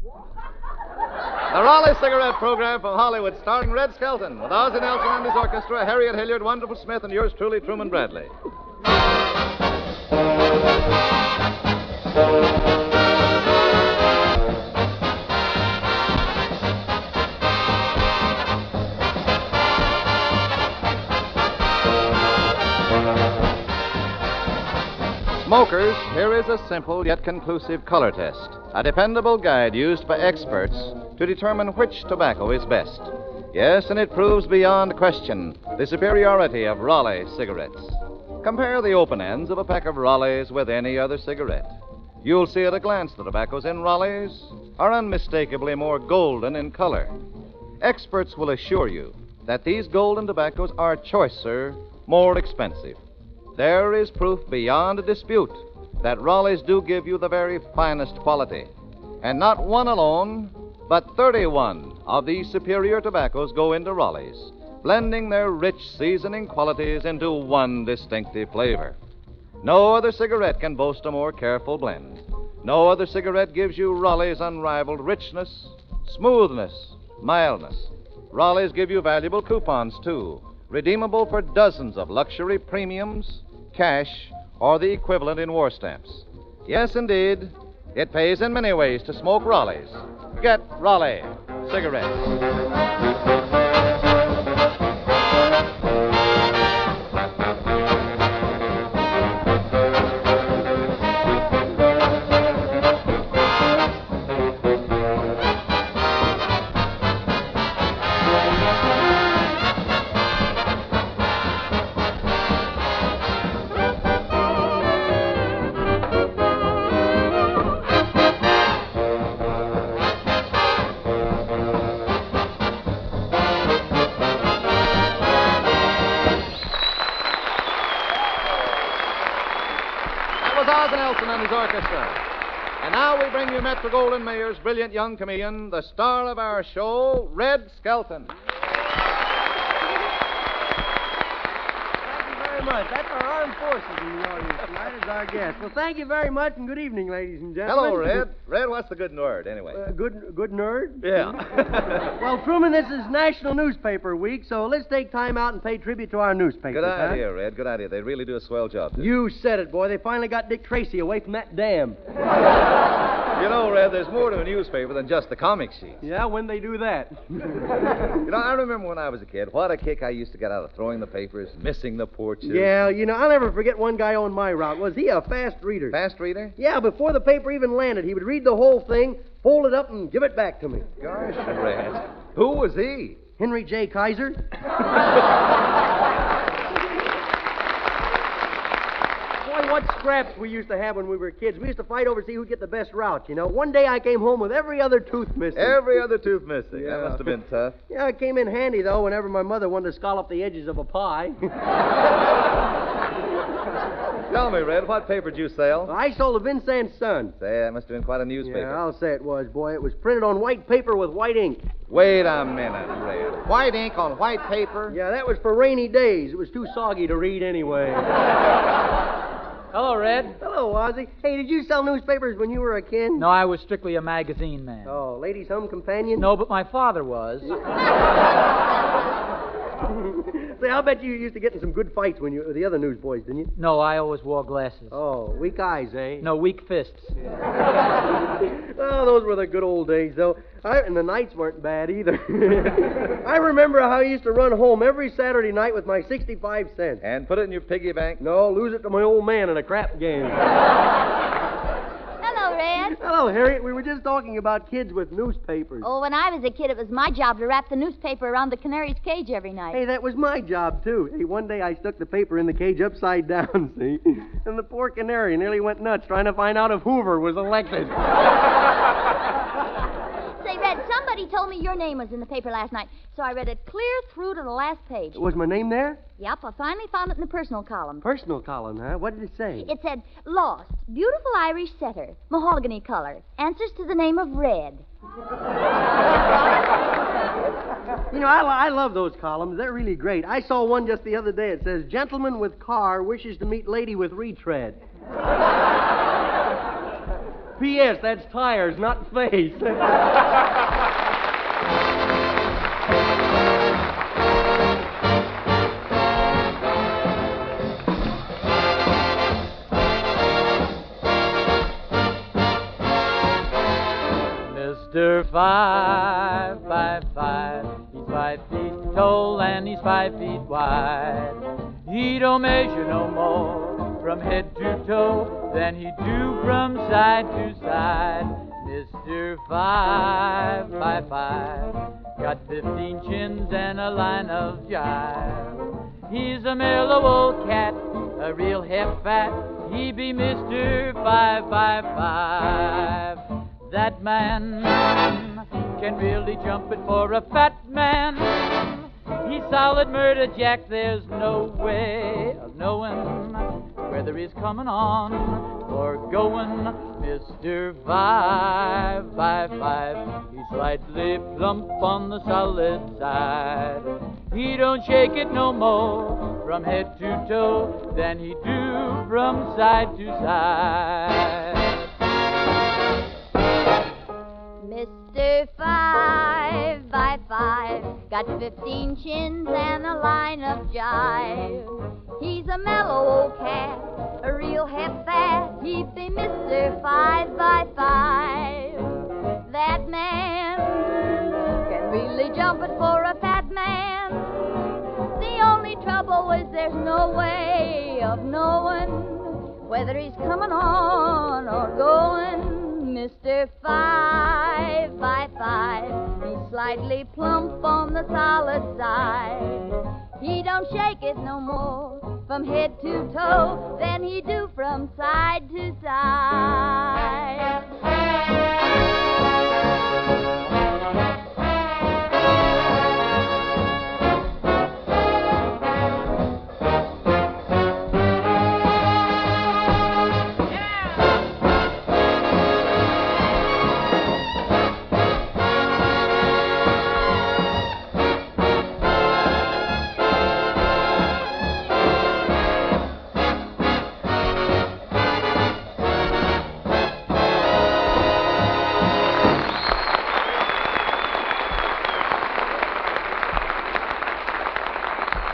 The Raleigh Cigarette Program from Hollywood, starring Red Skelton, with Ozzie Nelson and his orchestra, Harriet Hilliard, Wonderful Smith, and yours truly, Truman Bradley. Smokers, here is a simple yet conclusive color test, a dependable guide used by experts to determine which tobacco is best. Yes, and it proves beyond question the superiority of Raleigh cigarettes. Compare the open ends of a pack of Raleighs with any other cigarette. You'll see at a glance the tobaccos in Raleighs are unmistakably more golden in color. Experts will assure you that these golden tobaccos are choicer, more expensive. There is proof beyond a dispute that Raleighs do give you the very finest quality. And not one alone, but 31 of these superior tobaccos go into Raleighs, blending their rich seasoning qualities into one distinctive flavor. No other cigarette can boast a more careful blend. No other cigarette gives you Raleigh's unrivaled richness, smoothness, mildness. Raleighs give you valuable coupons, too, redeemable for dozens of luxury premiums, cash, or the equivalent in war stamps. Yes, indeed, it pays in many ways to smoke Raleighs. Get Raleigh cigarettes. Ozzie Nelson and his orchestra. And now we bring you Metro-Goldwyn-Mayer's brilliant young comedian, the star of our show, Red Skelton. Thank you very much. That's our armed forces in the audience tonight as our guest. Well, thank you very much, and good evening, ladies and gentlemen. Hello, Red. Red, what's the good word, anyway? Good nerd? Yeah. Well, Truman, this is National Newspaper Week, so let's take time out and pay tribute to our newspapers. Good idea, Red. Good idea. They really do a swell job. You said it, boy. They finally got Dick Tracy away from that dam. You know, Red, there's more to a newspaper than just the comic sheets. Yeah, when they do that. You know, I remember when I was a kid, what a kick I used to get out of throwing the papers, missing the porches. Yeah, you know, I'll never forget one guy on my route. Was he a fast reader? Fast reader? Yeah, before the paper even landed, he would read the whole thing, fold it up, and give it back to me. Gosh, Red. Who was he? Henry J. Kaiser. Boy, what scraps we used to have when we were kids. We used to fight over to see who'd get the best route, you know. One day I came home with every other tooth missing. Every other tooth missing. Yeah. That must have been tough. Yeah, it came in handy, though, whenever my mother wanted to scallop the edges of a pie. Tell me, Red, what paper did you sell? I sold the Vincennes Sun. Say, that must have been quite a newspaper. Yeah, I'll say it was, boy. It was printed on white paper with white ink. Wait a minute, Red. White ink on white paper? Yeah, that was for rainy days. It was too soggy to read anyway. Hello, Red. Hello, Ozzie. Hey, did you sell newspapers when you were a kid? No, I was strictly a magazine man. Oh, Ladies' Home Companion? No, but my father was. Say, I'll bet you used to get in some good fights when you with the other newsboys, didn't you? No, I always wore glasses. Oh, weak eyes, eh? No, weak fists. Oh, those were the good old days, though. And the nights weren't bad either. I remember how I used to run home every Saturday night with my 65 cents. And put it in your piggy bank? No, lose it to my old man in a crap game. Hello, Red. Hello, Harriet. We were just talking about kids with newspapers. Oh, when I was a kid, it was my job to wrap the newspaper around the canary's cage every night. Hey, that was my job, too. Hey, one day I stuck the paper in the cage upside down, see? And the poor canary nearly went nuts trying to find out if Hoover was elected. Say, Red, somebody told me your name was in the paper last night, so I read it clear through to the last page. Was my name there? Yep, I finally found it in the personal column. Personal column, huh? What did it say? It said, Lost, beautiful Irish setter, mahogany color, answers to the name of Red. You know, I love those columns. They're really great. I saw one just the other day. It says, Gentleman with car wishes to meet lady with retread. P.S. That's tires, not face. Mr. 5 by 5, he's 5 feet tall and he's 5 feet wide. He don't measure no more from head to toe than he do from side to side. Mr. 5 by 5 got 15 chins and a line of jive. He's a mellow old cat, a real hep-fat. He be Mr. 5 by 5. That man can really jump it for a fat man. He's solid murder, Jack. There's no way of knowing whether he's coming on or going. Mr. 5 by 5, he's slightly plump on the solid side. He don't shake it no more from head to toe than he do from side to side. Mr. 5 by 5 got 15 chins and a line of jive. He's a mellow old cat, a real hep-fat. He'd be Mr. 5 by 5. That man can really jump it for a fat man. The only trouble is there's no way of knowing whether he's coming on or going. Mr. 5 by 5, he's slightly plump on the solid side. He don't shake it no more from head to toe than he do from side to side.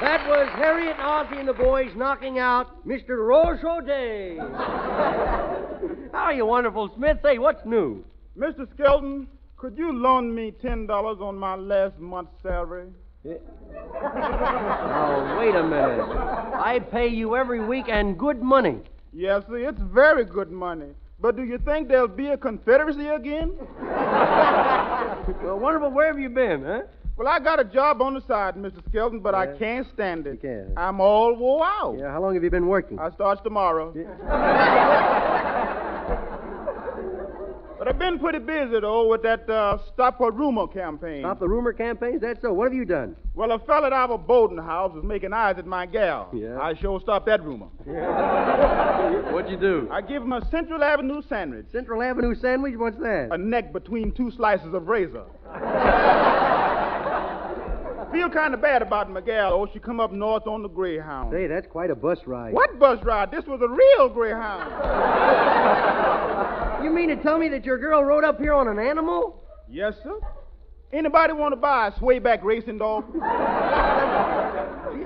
That was Harriet and Ozzie and the boys knocking out Mr. Roche O'Day. How are you, wonderful Smith? Say, what's new? Mr. Skelton, could you loan me $10 on my last month's salary? Oh, wait a minute. I pay you every week and good money. Yes, sir, it's very good money. But do you think there'll be a Confederacy again? Well, wonderful, where have you been, huh? Well, I got a job on the side, Mr. Skelton, but I can't stand it. You can't. I'm all wore out. Yeah, how long have you been working? I start tomorrow. But I've been pretty busy, though, with that Stop a Rumor campaign. Stop the rumor campaign? Is that so? What have you done? Well, a fella at our boarding house was making eyes at my gal. Yeah. I sure stopped that rumor. Yeah. What'd you do? I give him a Central Avenue sandwich. Central Avenue sandwich? What's that? A neck between 2 slices of razor. Feel kind of bad about Miguel. Oh, she come up north on the Greyhound. Say, that's quite a bus ride. What bus ride? This was a real Greyhound. You mean to tell me that your girl rode up here on an animal? Yes, sir. Anybody want to buy a swayback racing dog? She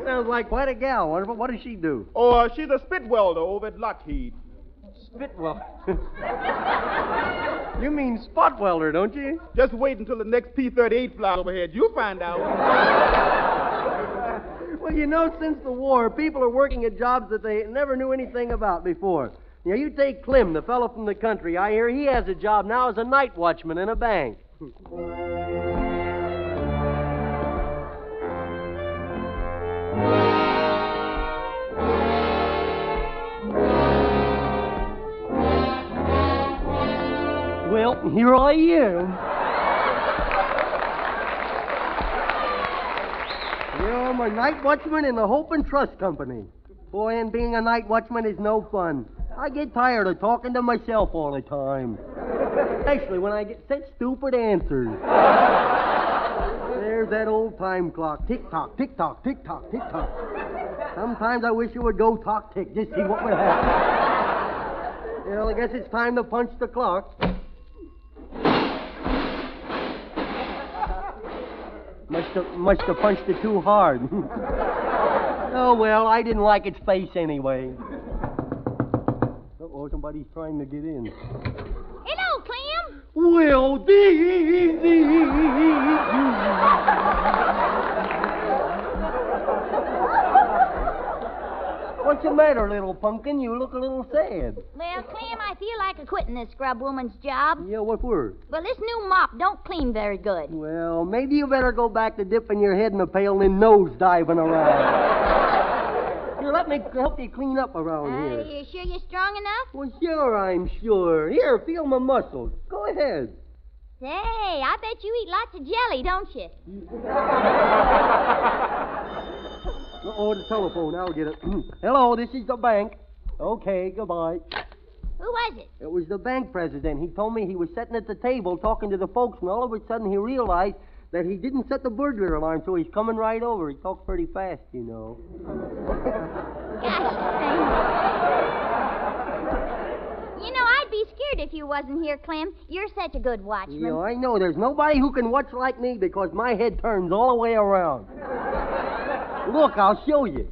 sounds like quite a gal. Wonderful. What does she do? Oh, she's a spit welder over at Lockheed. Spit welder. You mean spot welder, don't you? Just wait until the next P-38 flies overhead. You'll find out. Well, you know, since the war, people are working at jobs that they never knew anything about before. Now, you take Clem, the fellow from the country. I hear he has a job now as a night watchman in a bank. Well, here I am. I'm a night watchman in the Hope and Trust Company. Boy, and being a night watchman is no fun. I get tired of talking to myself all the time. Especially when I get such stupid answers. There's that old time clock. Tick-tock, tick-tock, tick-tock, tick-tock. Sometimes I wish it would go tock-tick, just see what would happen. Well, I guess it's time to punch the clock. Must have punched it too hard. Oh, well, I didn't like its face anyway. Uh-oh, somebody's trying to get in. Hello, Clem. Well, What's the matter, little pumpkin? You look a little sad. Well, Clem, I feel like quitting this scrub woman's job. Yeah, what for? Well, this new mop don't clean very good. Well, maybe you better go back to dipping your head in the pail and nose diving around. Here, let me help you clean up around here. You sure you're strong enough? Well, sure, I'm sure. Here, feel my muscles. Go ahead. Say, I bet you eat lots of jelly, don't you? Uh-oh, the telephone. I'll get it. Hello, this is the bank. Okay, goodbye. Who was it? It was the bank president. He told me he was sitting at the table talking to the folks, and all of a sudden he realized that he didn't set the burglar alarm, so he's coming right over. He talks pretty fast, you know. Gosh, you know, I'd be scared if you wasn't here, Clem. You're such a good watchman. Yeah, I know. There's nobody who can watch like me because my head turns all the way around. Look, I'll show you.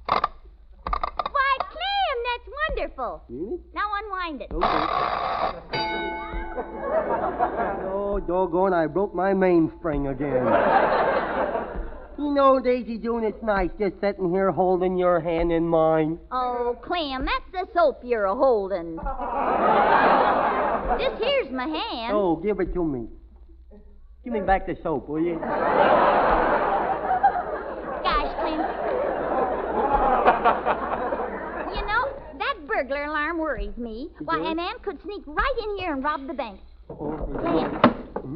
Why, Clem, that's wonderful. Really? Now unwind it. Okay. Oh, doggone, I broke my mainspring again. You know, Daisy June, it's nice just sitting here holding your hand in mine. Oh, Clem, that's the soap you're a-holding. This here's my hand. Oh, give it to me. Give me back the soap, will you? Gosh, Clem. You know, that burglar alarm worries me. Why, a man could sneak right in here and rob the bank. Clem,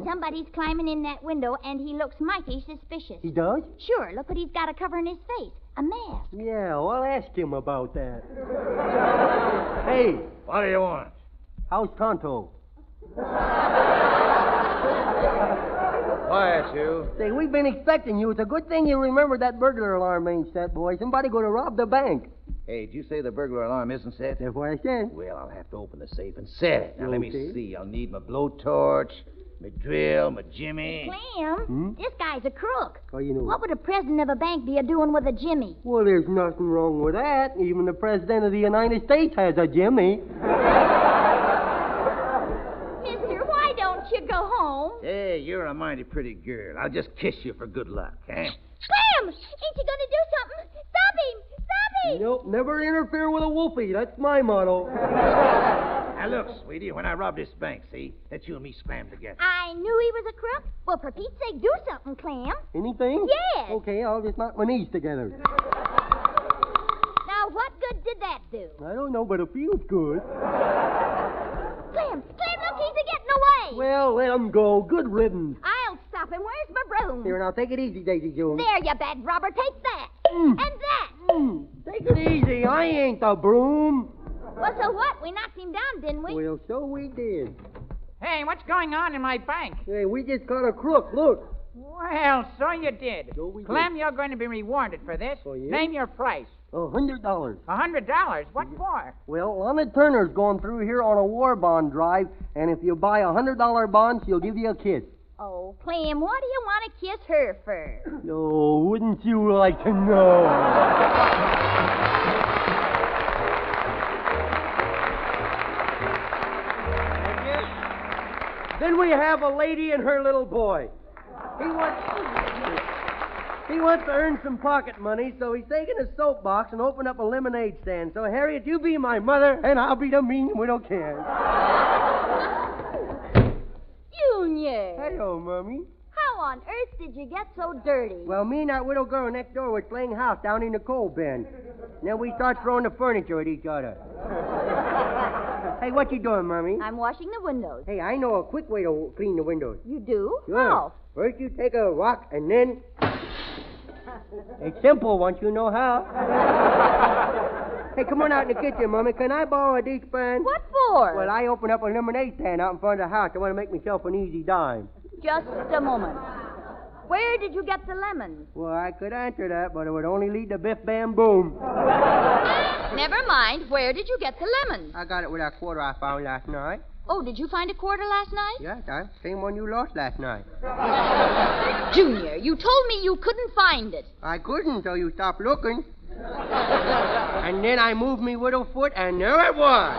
somebody's climbing in that window, and he looks mighty suspicious. He does? Sure, look what he's got a covering his face. A mask. Yeah, well, I'll ask him about that. Hey, What do you want? how's Tonto? Quiet, you. Say, we've been expecting you. It's a good thing you remember that burglar alarm ain't set, boy. Somebody going to rob the bank. Hey, did you say the burglar alarm isn't set? That's what I said. Well, I'll have to open the safe and set it. Now, let me Okay. see. I'll need my blowtorch, my drill, my jimmy. Clem, this guy's a crook. How you know? What would a president of a bank be a-doing with a jimmy? Well, there's nothing wrong with that. Even the President of the United States has a Jimmy. Mister, why don't you go home? Hey, you're a mighty pretty girl. I'll just kiss you for good luck, eh? Clem, ain't you going to do something? Stop him! Stop him! Nope, never interfere with a wolfie. That's my motto. Now, look, sweetie, when I robbed this bank, see, that you and me spammed together. I knew he was a crook. Well, for Pete's sake, do something, Clem. Anything? Yes. Okay, I'll just knock my knees together. Now, what good did that do? I don't know, but it feels good. Clem, look, he's a-getting away. Well, let him go. Good riddance. I'll stop him. Where's my broom? Here, now, take it easy, Daisy June. There, you bad robber. Take that. Mm. And that. Take it easy. I ain't the broom. Well, so what? We knocked him down, didn't we? Well, so we did. Hey, what's going on in my bank? Hey, we just caught a crook. Look. Well, so you did. So we Clem, you're going to be rewarded for this. Oh, yeah? Name your price. $100. $100. What for? Well, Lana Turner's going through here on a war bond drive, and if you buy $100 bonds, she'll give you a kiss. Oh, Clem, what do you want to kiss her for? Oh, wouldn't you like to know? Then we have a lady and her little boy. He wants to earn some pocket money, so he's taking a soapbox and opened up a lemonade stand. So, Harriet, you be my mother, and I'll be the mean widow Karen. Junior. Hello, Mommy. How on earth did you get so dirty? Well, me and that widow girl next door was playing house down in the coal bin. Then we start throwing the furniture at each other. Hey, what you doing, Mommy? I'm washing the windows. Hey, I know a quick way to clean the windows. You do? Sure. How? First you take a rock and then... It's simple once you know how. Hey, come on out in the kitchen, Mommy. Can I borrow a dishpan? What for? Well, I opened up a lemonade stand out in front of the house. I want to make myself an easy dime. Just a moment. Where did you get the lemons? Well, I could answer that, but it would only lead to biff bam boom. Never mind. Where did you get the lemons? I got it with that quarter I found last night. Oh, did you find a quarter last night? Yeah, that same one you lost last night. Junior, you told me you couldn't find it. I couldn't until you stopped looking. And then I moved me little foot, and there it was.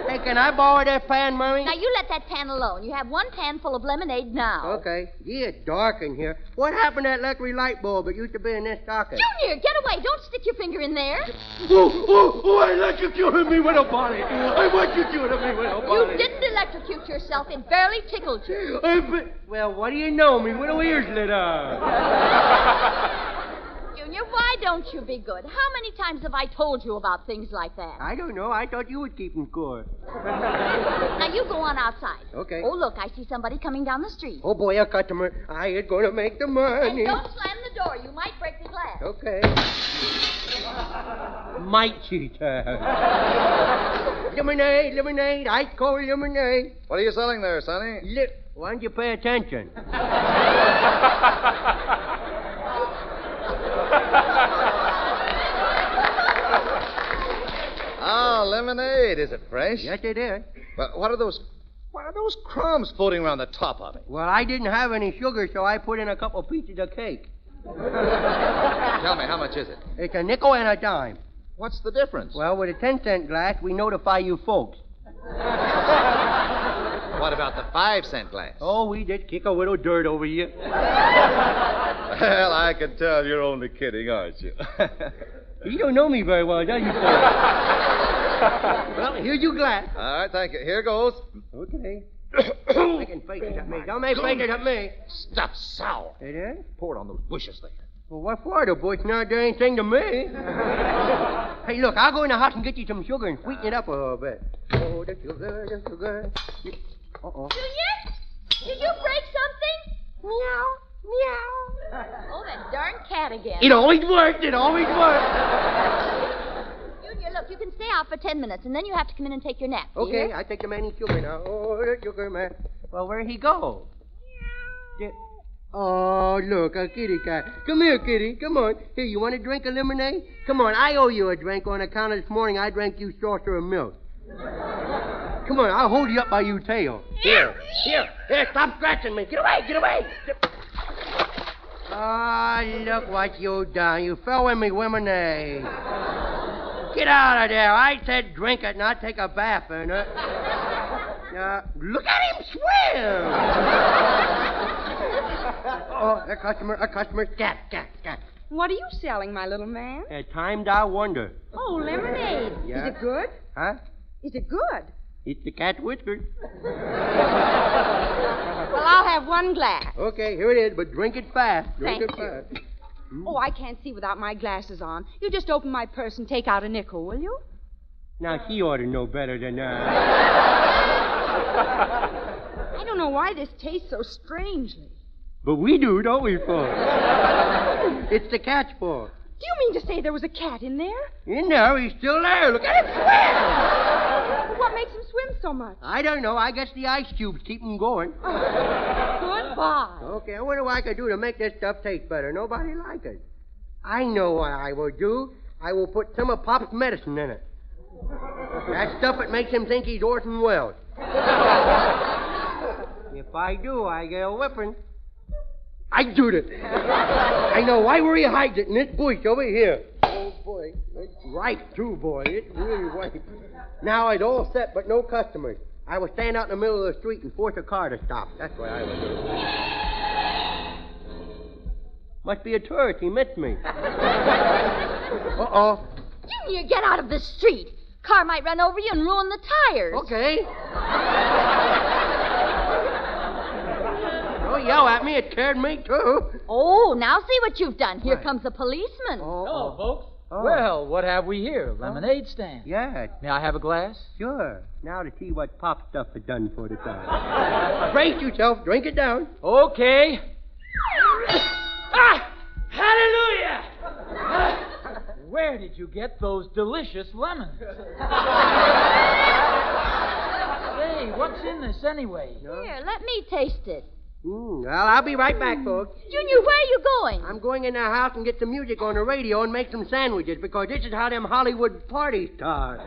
Hey, can I borrow that pan, Mummy? Now, you let that pan alone. You have one pan full of lemonade now. Okay. Yeah, it's dark in here. What happened to that electric light bulb that used to be in this socket? Junior, get away. Don't stick your finger in there. Oh, I electrocuted me with a bonnet. I electrocuted me with a You bonnet. didn't electrocute yourself. It barely tickled you. Well, what do you know? Me little ears lit up. Junior, why don't you be good? How many times have I told you about things like that? I don't know. I thought you was keeping score. Now, you go on outside. Okay. Oh, look, I see somebody coming down the street. Oh, boy, a customer. I ain't going to make the money. And don't slam the door. You might break the glass. Okay. Might cheater. Lemonade, ice cold lemonade. What are you selling there, Sonny? Why don't you pay attention? Ah, lemonade. Is it fresh? Yes, it is. But what are those crumbs floating around the top of it? Well, I didn't have any sugar, so I put in a couple pieces of cake. Tell me, how much is it? It's a nickel and a dime. What's the difference? Well, with a 10-cent glass, we notify you folks. What about the 5-cent glass? Oh, we just kick a little dirt over you. Well, I can tell you're only kidding, aren't you? You don't know me very well, does you, folks? Well, here's your glass. All right, thank you. Here goes. Okay. Making faces at me. Don't make faces at me. Stuff's sour. It is? Pour it on those bushes there. Well, what for? The bush not doing anything to me. Hey, look, I'll go in the house and get you some sugar and sweeten it up a little bit. Oh, the sugar, the sugar. Uh-oh. Junior? Did you break something? Meow. Meow. Oh, that darn cat again. It always works. Junior, look, you can stay out for 10 minutes, and then you have to come in and take your nap. Okay, Dear? I take the man eat sugar now. Oh, the sugar man. Well, where'd he go? Oh, look, a kitty cat. Come here, kitty. Come on. Here, you want a drink of lemonade? Come on, I owe you a drink on account of this morning I drank you saucer of milk. Come on, I'll hold you up by your tail. Here, stop scratching me. Get away. Ah, look what you done. You fell in me lemonade. Get out of there. I said drink it, not take a bath in it. Look at him swim. Oh, a customer. Scat. What are you selling, my little man? At times I wonder. Oh, lemonade. Yeah. Is it good? Huh? Is it good? It's the cat whiskers. Well, I'll have one glass. Okay, here it is, but drink it fast. Thank you. Oh, I can't see without my glasses on. You just open my purse and take out a nickel, will you? Now, she ought to know better than that. I don't know why this tastes so strangely. But we do, don't we, folks? It's the cat's fault. Do you mean to say there was a cat in there? In there, he's still there. Look at him swim! What makes him swim so much? I don't know. I guess the ice cubes keep him going. Goodbye. Okay, I wonder what I could do to make this stuff taste better. Nobody like it. I know what I will do. I will put some of Pop's medicine in it. That stuff that makes him think he's Orson Welles. If I do, I get a whipping. I do it. I know right where he hides it, in this bush over here. Oh, boy. It's ripe, too, boy. It's really ripe. Now it's all set, but no customers. I will stand out in the middle of the street and force a car to stop. That's what I would do. Must be a tourist. He missed me. Uh-oh. Junior, get out of the street. Car might run over you and ruin the tires. Okay. Don't yell at me. It scared me, too. Oh, now see what you've done. Here comes a policeman. Hello, folks. Oh. Well, what have we here? Lemonade stand. Yes, May I have a glass? sure. Now to see what Pop stuff has done for the time. Brace yourself. Drink it down. Okay. Hallelujah! Where did you get those delicious lemons? Say, what's in this anyway? Here, let me taste it. Well, I'll be right back, folks. Junior, where are you going? I'm going in the house and get some music on the radio and make some sandwiches because this is how them Hollywood parties start.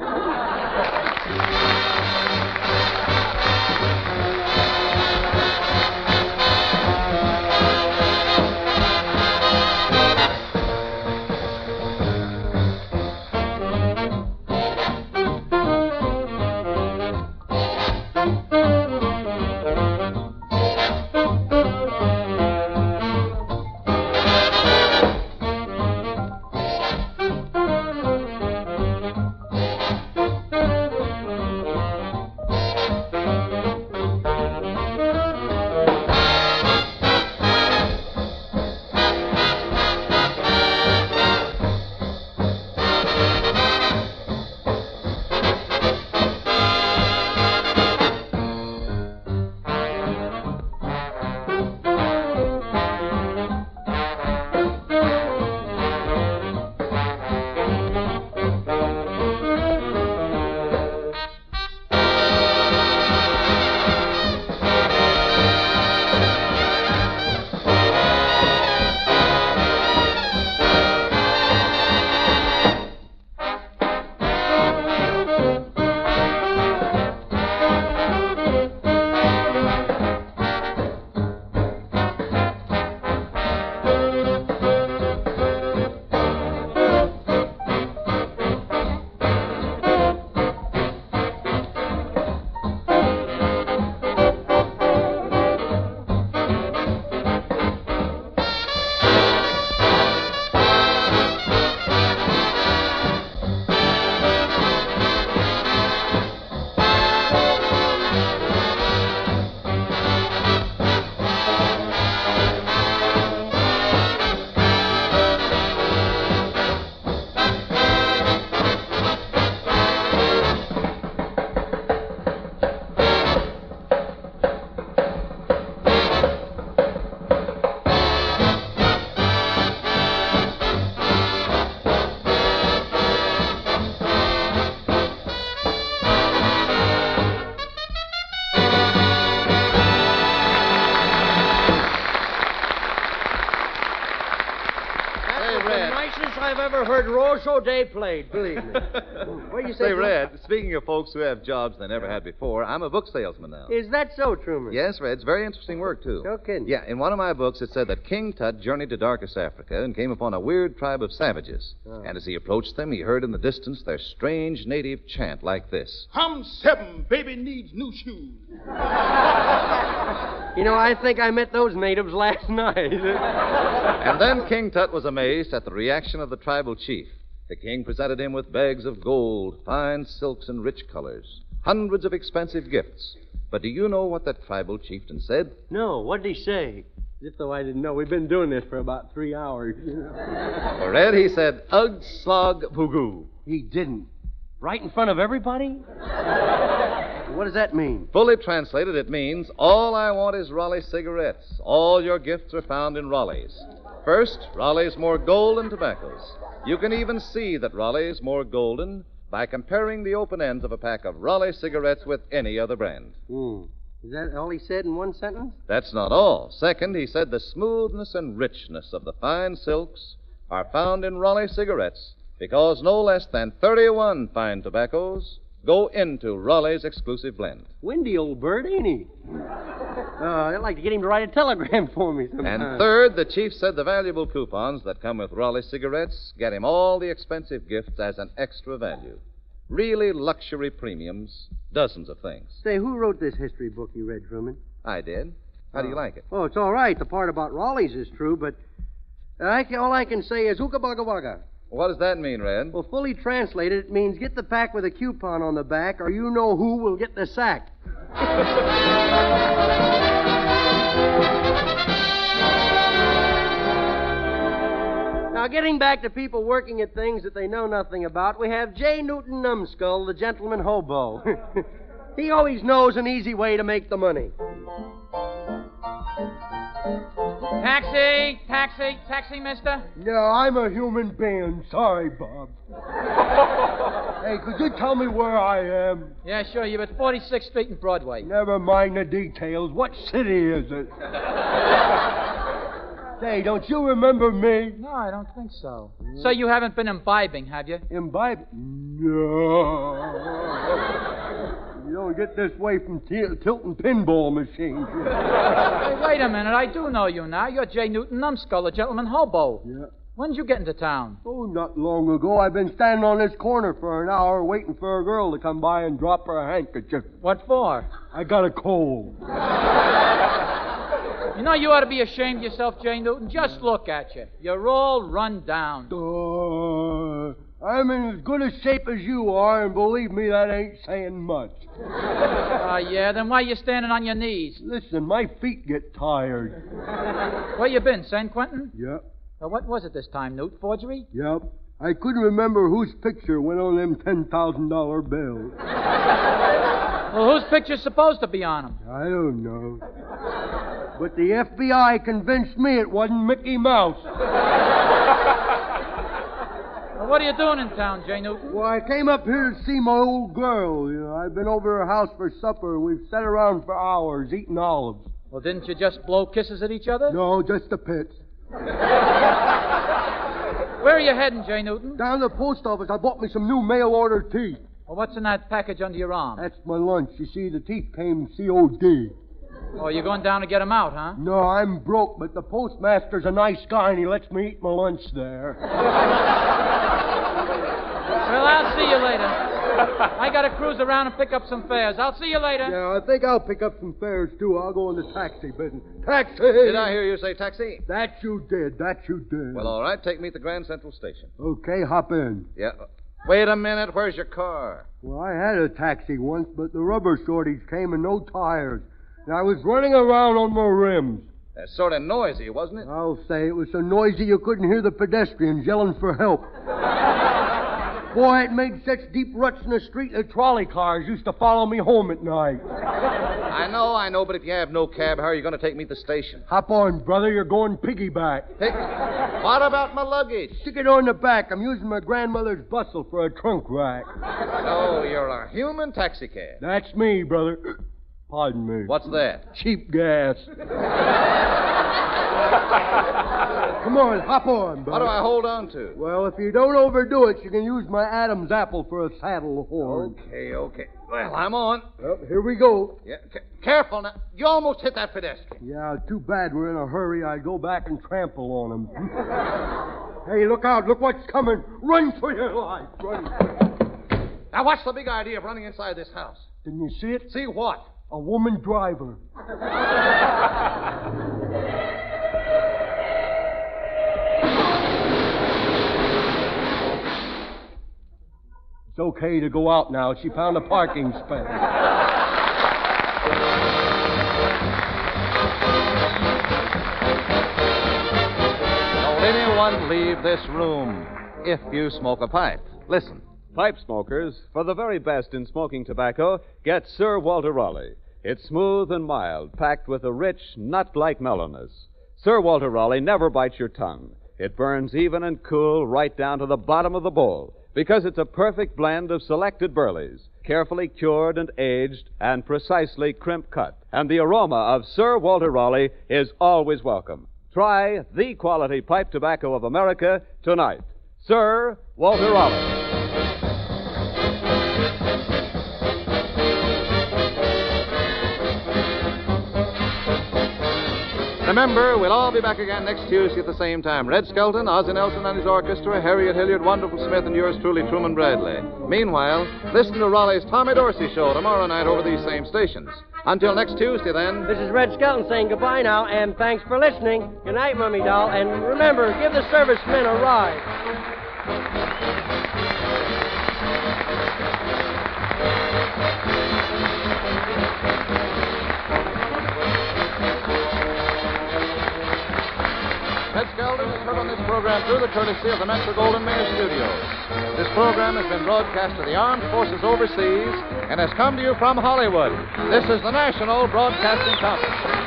I've ever heard Rosso Day played, believe me. What do you say, Say, Red, speaking of folks who have jobs they never had before, I'm a book salesman now. Is that so, Truman? Yes, Red. It's very interesting work, too. No kidding. Yeah, in one of my books, it said that King Tut journeyed to darkest Africa and came upon a weird tribe of savages. Oh. And as he approached them, he heard in the distance their strange native chant like this. Hum 7, baby needs new shoes. You know, I think I met those natives last night. And then King Tut was amazed at the reaction of the tribal chief. The king presented him with bags of gold, fine silks, and rich colors, hundreds of expensive gifts. But do you know what that tribal chieftain said? No, what did he say? As if though I didn't know. We've been doing this for about 3 hours. For Red, he said, Ugh, slog, pugoo. He didn't. Right in front of everybody? What does that mean? Fully translated, it means, all I want is Raleigh cigarettes. All your gifts are found in Raleigh's. First, Raleigh's more golden tobaccos. You can even see that Raleigh's more golden by comparing the open ends of a pack of Raleigh cigarettes with any other brand. Is that all he said in one sentence? That's not all. Second, he said the smoothness and richness of the fine silks are found in Raleigh cigarettes because no less than 31 fine tobaccos go into Raleigh's exclusive blend. Windy old bird, ain't he? I'd like to get him to write a telegram for me sometime. And third, the chief said the valuable coupons that come with Raleigh cigarettes get him all the expensive gifts as an extra value. Really luxury premiums, dozens of things. Say, who wrote this history book you read, Truman? I did. How do you like it? Oh, it's all right. The part about Raleigh's is true, but all I can say is ooka bugga wugga. What does that mean, Red? Well, fully translated, it means get the pack with a coupon on the back, or you know who will get the sack. Now, getting back to people working at things that they know nothing about, we have J. Newton Numbskull, the gentleman hobo. He always knows an easy way to make the money. Taxi! Taxi! Taxi, mister? No, I'm a human being. Sorry, Bob. Hey, could you tell me where I am? Yeah, sure. You're at 46th Street and Broadway. Never mind the details. What city is it? Say, don't you remember me? No, I don't think so. So you haven't been imbibing, have you? Imbibing? No. You don't get this way from tilting pinball machines. Hey, wait a minute. I do know you now. You're J. Newton Numbskull, the gentleman hobo. Yeah. When did you get into town? Oh, not long ago. I've been standing on this corner for an hour waiting for a girl to come by and drop her handkerchief. What for? I got a cold. You know, you ought to be ashamed of yourself, J. Newton. Just look at you. You're all run down. I'm in as good a shape as you are, and believe me, that ain't saying much. Yeah, then why are you standing on your knees? Listen, my feet get tired. Where you been, San Quentin? Yep. What was it this time, Newt? Forgery? Yep. I couldn't remember whose picture went on them $10,000 bills. Well, whose picture's supposed to be on them? I don't know. But the FBI convinced me it wasn't Mickey Mouse. Well, what are you doing in town, J. Newton? Well, I came up here to see my old girl. You know, I've been over her house for supper, and we've sat around for hours eating olives. Well, didn't you just blow kisses at each other? No, just the pits. Where are you heading, J. Newton? Down to the post office. I bought me some new mail-order teeth. Well, what's in that package under your arm? That's my lunch. You see, the teeth came COD. Oh, you're going down to get them out, huh? No, I'm broke, but the postmaster's a nice guy, and he lets me eat my lunch there. Well, I'll see you later. I got to cruise around and pick up some fares. I'll see you later. Yeah, I think I'll pick up some fares, too. I'll go in the taxi business. Taxi! Did I hear you say taxi? That you did. Well, all right. Take me to Grand Central Station. Okay, hop in. Yeah. Wait a minute. Where's your car? Well, I had a taxi once, but the rubber shortage came and no tires. And I was running around on my rims. That's sort of noisy, wasn't it? I'll say it was so noisy you couldn't hear the pedestrians yelling for help. Boy, it made such deep ruts in the street that trolley cars used to follow me home at night. I know, but if you have no cab, how are you going to take me to the station? Hop on, brother. You're going piggyback. What about my luggage? Stick it on the back. I'm using my grandmother's bustle for a trunk rack. So you're a human taxicab. That's me, brother. Pardon me. What's that? Cheap gas. Come on, hop on, brother. What do I hold on to? Well, if you don't overdo it, you can use my Adam's apple for a saddle horn. Okay. Well, I'm on. Well, here we go. Yeah, careful now. You almost hit that pedestrian. Yeah, too bad we're in a hurry. I'd go back and trample on him. Hey, look out. Look what's coming. Run for your life. Run. Now, what's the big idea of running inside this house? Didn't you see it? See what? A woman driver. It's okay to go out now. She found a parking space. Don't anyone leave this room if you smoke a pipe. Listen. Pipe smokers, for the very best in smoking tobacco, get Sir Walter Raleigh. It's smooth and mild, packed with a rich, nut-like mellowness. Sir Walter Raleigh never bites your tongue. It burns even and cool right down to the bottom of the bowl, because it's a perfect blend of selected burleys, carefully cured and aged and precisely crimp-cut. And the aroma of Sir Walter Raleigh is always welcome. Try the quality pipe tobacco of America tonight. Sir Walter Raleigh. Remember, we'll all be back again next Tuesday at the same time. Red Skelton, Ozzie Nelson and his orchestra, Harriet Hilliard, Wonderful Smith, and yours truly, Truman Bradley. Meanwhile, listen to Raleigh's Tommy Dorsey Show tomorrow night over these same stations. Until next Tuesday, then. This is Red Skelton saying goodbye now, and thanks for listening. Good night, Mummy Doll, and remember, give the servicemen a ride. Red Skelton is heard on this program through the courtesy of the Metro-Goldwyn-Mayer Studios. This program has been broadcast to the armed forces overseas and has come to you from Hollywood. This is the National Broadcasting Company.